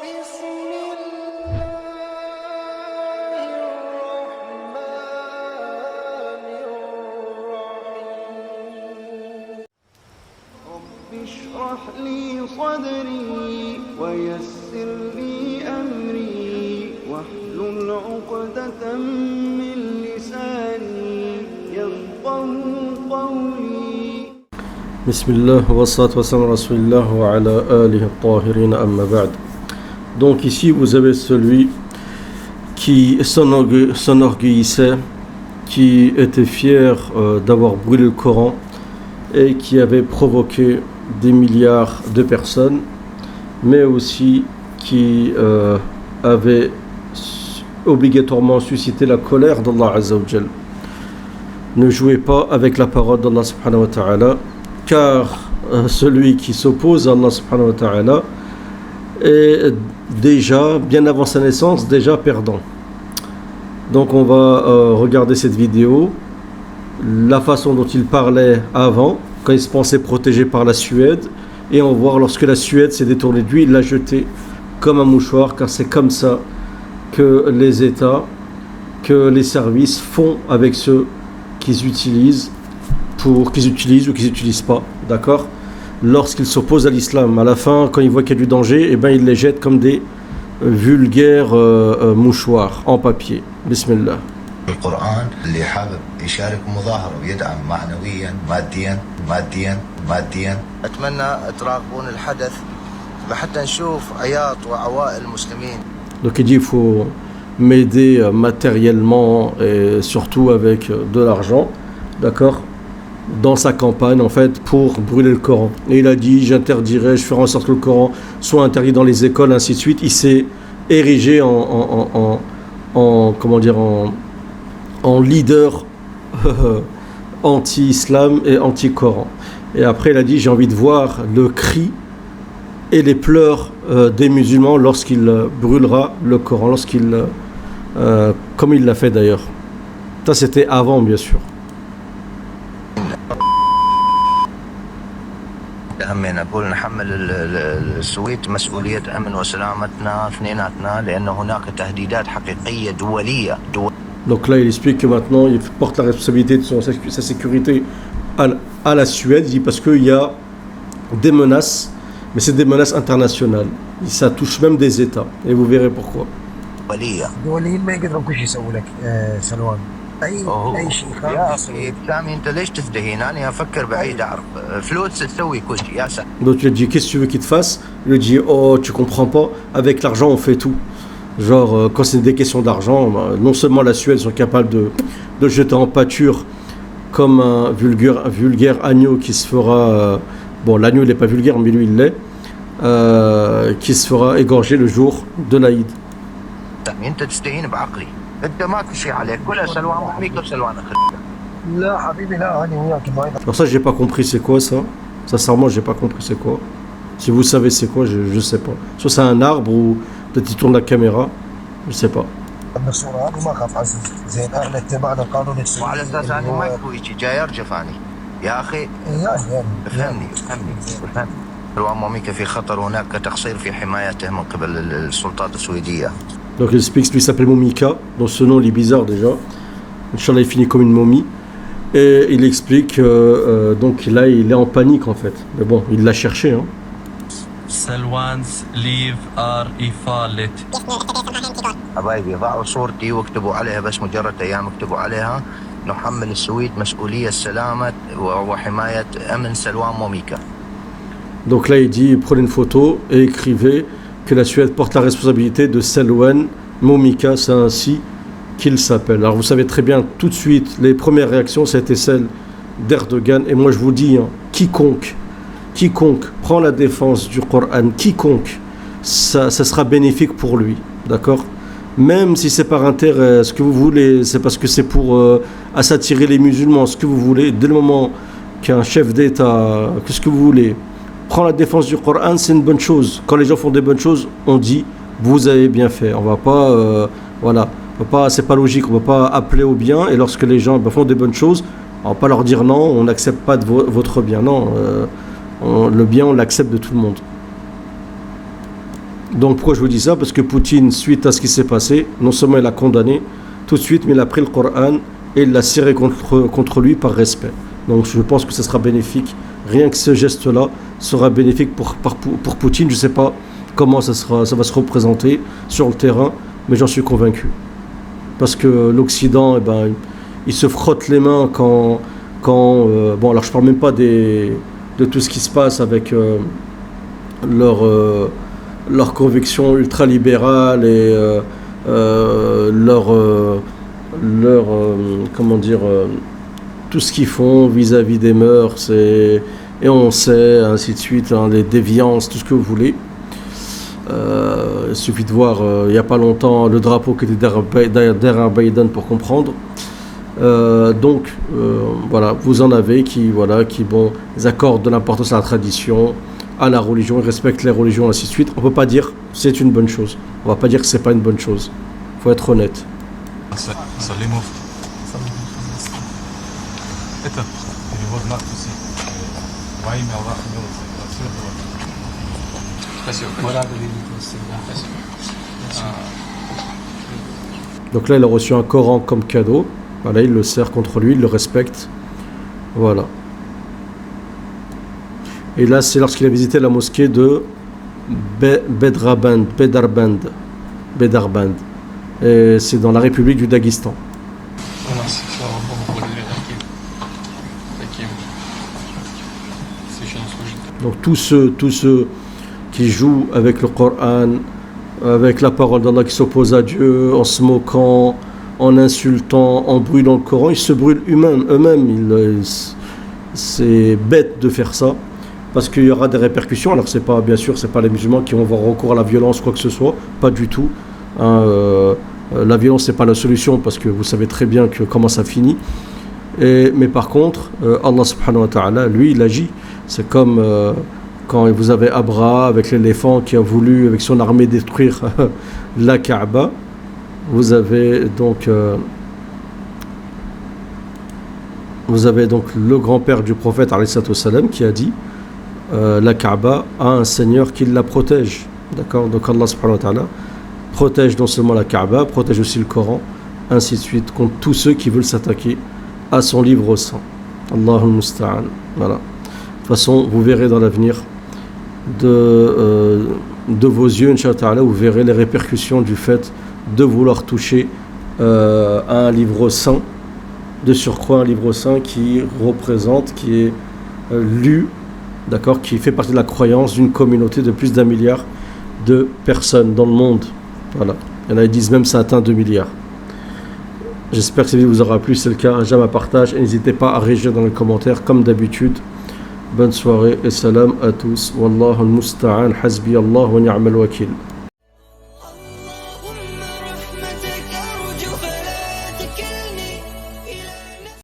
بسم الله الرحمن الرحيم رب اشرح لي صدري ويسر لي أمري واحلل عقدة من لساني يفقهوا قولي بسم الله والصلاة والسلام على رسول الله وعلى آله الطاهرين أما بعد. Donc ici vous avez celui qui s'enorgueillissait, qui était fier d'avoir brûlé le Coran et qui avait provoqué des milliards de personnes, mais aussi qui avait obligatoirement suscité la colère d'Allah Azza wa Jal. Ne jouez pas avec la parole d'Allah subhanahu wa ta'ala, car celui qui s'oppose à Allah subhanahu wa ta'ala est déjà, bien avant sa naissance, déjà perdant. Donc on va regarder cette vidéo, la façon dont il parlait avant, quand il se pensait protégé par la Suède, et on va voir lorsque la Suède s'est détournée de lui, il l'a jeté comme un mouchoir, car c'est comme ça que les États, que les services font avec ceux qu'ils utilisent ou qu'ils n'utilisent pas, d'accord, lorsqu'ils s'opposent à l'islam. À la fin, quand ils voient qu'il y a du danger, eh ben, ils les jettent comme des vulgaires mouchoirs en papier. Bismillah. القرآن اللي حابب يشارك مظاهرة ويدعم معنويا ماديا أتمنى تراقبون الحدث لحتى نشوف عياط وعوائل المسلمين. Donc il dit il faut m'aider matériellement et surtout avec de l'argent, d'accord, dans sa campagne en fait pour brûler le Coran. Et il a dit je ferai en sorte que le Coran soit interdit dans les écoles, ainsi de suite. Il s'est érigé en leader anti-islam et anti-Coran. Et après il a dit j'ai envie de voir le cri et les pleurs des musulmans lorsqu'il brûlera le Coran, comme il l'a fait d'ailleurs. Ça c'était avant bien sûr. همين أقول نحمل السويد مسؤولية أمن وسلامتنا اثنيناتنا لأن هناك تهديدات حقيقية دولية. Donc là il explique que maintenant il porte la responsabilité de sa sécurité à la Suède. Il dit parce qu'il y a des menaces, mais c'est des menaces internationales. Ça touche même des États et vous verrez pourquoi. الدوليين ما يقدرون كل شيء يسووا لك سلوان اي شيء يا اخي سامي انت ليش تفتهين؟ انا افكر بعيد اعرف فلوس تسوي كل شيء يا سامي. Donc il dit qu'est-ce que tu veux qu'il te fasse? Il lui dit oh tu comprends pas, avec l'argent on fait tout. Genre quand c'est des questions d'argent, non seulement la Suède sont capables de jeter en pâture comme un vulgaire agneau qui se fera bon l'agneau il n'est pas vulgaire mais lui il l'est, qui se fera égorger le jour de l'Aïd. سامي انت تستهين بعقلي. انت ماكو شيء عليك كلها سلوان محميك وسلوان اخذ. لا حبيبي لا انا وياك ما Alors ça j'ai pas compris c'est quoi ça. Sincèrement j'ai pas compris c'est quoi. Si vous savez c'est quoi je sais pas. Soit c'est un arbre ou peut-être il tourne la caméra, je sais pas. الصورة هذه ما اخاف عزيز زين احنا اتبعنا القانون وعلى اساس انا ما يكفو يجي جاي ارجف اني يا اخي افهمني سلوان موميكا في خطر هناك تقصير في حمايته من قبل السلطات السويدية. Donc il explique lui s'appelle Momika, donc ce nom il est bizarre déjà. Inch'Allah il finit comme une momie. Et il explique donc là il est en panique en fait. Mais bon, il l'a cherché hein. Salwan's leave are ifallet. حبايبي ضعوا صورتي واكتبوا عليها بس مجرد ايام اكتبوا عليها نحمل السويد مسؤولية سلامة وحماية امن سلوان موميكا. Donc là il dit prenez une photo et écrivez que la Suède porte la responsabilité de Selwan Momika, c'est ainsi qu'il s'appelle. Alors vous savez très bien tout de suite les premières réactions c'était celle d'Erdogan et moi je vous dis hein, quiconque prend la défense du Coran, quiconque ça sera bénéfique pour lui, d'accord, même si c'est par intérêt, ce que vous voulez, c'est parce que c'est pour s'attirer les musulmans, ce que vous voulez, dès le moment qu'un chef d'État, qu'est-ce que vous voulez, prend la défense du Coran, c'est une bonne chose. Quand les gens font des bonnes choses, on dit vous avez bien fait. On va pas, c'est pas logique. On va pas appeler au bien et lorsque les gens font des bonnes choses, on va pas leur dire non, on n'accepte pas de votre bien. Non, le bien on l'accepte de tout le monde. Donc pourquoi je vous dis ça? Parce que Poutine, suite à ce qui s'est passé, non seulement il a condamné tout de suite, mais il a pris le Coran et il l'a serré contre lui par respect. Donc je pense que ce sera bénéfique. Rien que ce geste-là sera bénéfique pour Poutine. Je ne sais pas comment ça va se représenter sur le terrain, mais j'en suis convaincu. Parce que l'Occident, il se frotte les mains quand bon, alors je ne parle même pas de tout ce qui se passe avec leur conviction ultralibérale et comment dire, tout ce qu'ils font vis-à-vis des mœurs et on sait, ainsi de suite, hein, les déviances, tout ce que vous voulez. Il suffit de voir, il n'y a pas longtemps, le drapeau qui était derrière Biden pour comprendre. Donc, voilà, vous en avez qui ils accordent de l'importance à la tradition, à la religion, ils respectent les religions, ainsi de suite. On ne peut pas dire que c'est une bonne chose. On ne va pas dire que c'est pas une bonne chose. Il faut être honnête. Салимов. Это перевод надписи. Во имя Аллаха милостивого. Спасибо. Мы рады видеть вас всегда. Спасибо. Donc là, il a reçu un Coran comme cadeau. Voilà, il le serre contre lui, il le respecte. Voilà. Et là, c'est lorsqu'il a visité la mosquée de Bedarband. Et c'est dans la République du Daghestan. У нас, слава Богу, благодаря таким священнослужителям. Donc tous ceux qui jouent avec le Coran, avec la parole d'Allah, qui s'opposent à Dieu, en se moquant, en insultant, en brûlant le Coran, ils se brûlent eux-mêmes. C'est bête de faire ça, parce qu'il y aura des répercussions. Alors bien sûr, c'est pas les musulmans qui vont avoir recours à la violence, quoi que ce soit, pas du tout. La violence, c'est pas la solution, parce que vous savez très bien comment ça finit. Mais par contre, Allah subhanahu wa ta'ala, lui, il agit. C'est comme quand vous avez Abraha avec l'éléphant qui a voulu, avec son armée, détruire la Kaaba. Vous avez donc le grand-père du prophète alayhi salatu wassalam, qui a dit la Kaaba a un Seigneur qui la protège. D'accord? Donc Allah subhanahu wa ta'ala protège non seulement la Kaaba, protège aussi le Coran, ainsi de suite, contre tous ceux qui veulent s'attaquer à son livre saint. Allahul musta'an. Voilà. De toute façon, vous verrez dans l'avenir de vos yeux, Inch'Allah, vous verrez les répercussions du fait de vouloir toucher à un livre saint, de surcroît un livre saint qui représente, qui est lu, d'accord, qui fait partie de la croyance d'une communauté de plus d'1 milliard de personnes dans le monde. Voilà. Il y en a qui disent même ça atteint 2 milliards. J'espère que cette vidéo vous aura plu. C'est le cas, j'aime un partage et n'hésitez pas à réagir dans les commentaires comme d'habitude. Bonne soirée et salam à tous. Wallahu al-musta'an, hasbi Allah wa ni'mal wakil.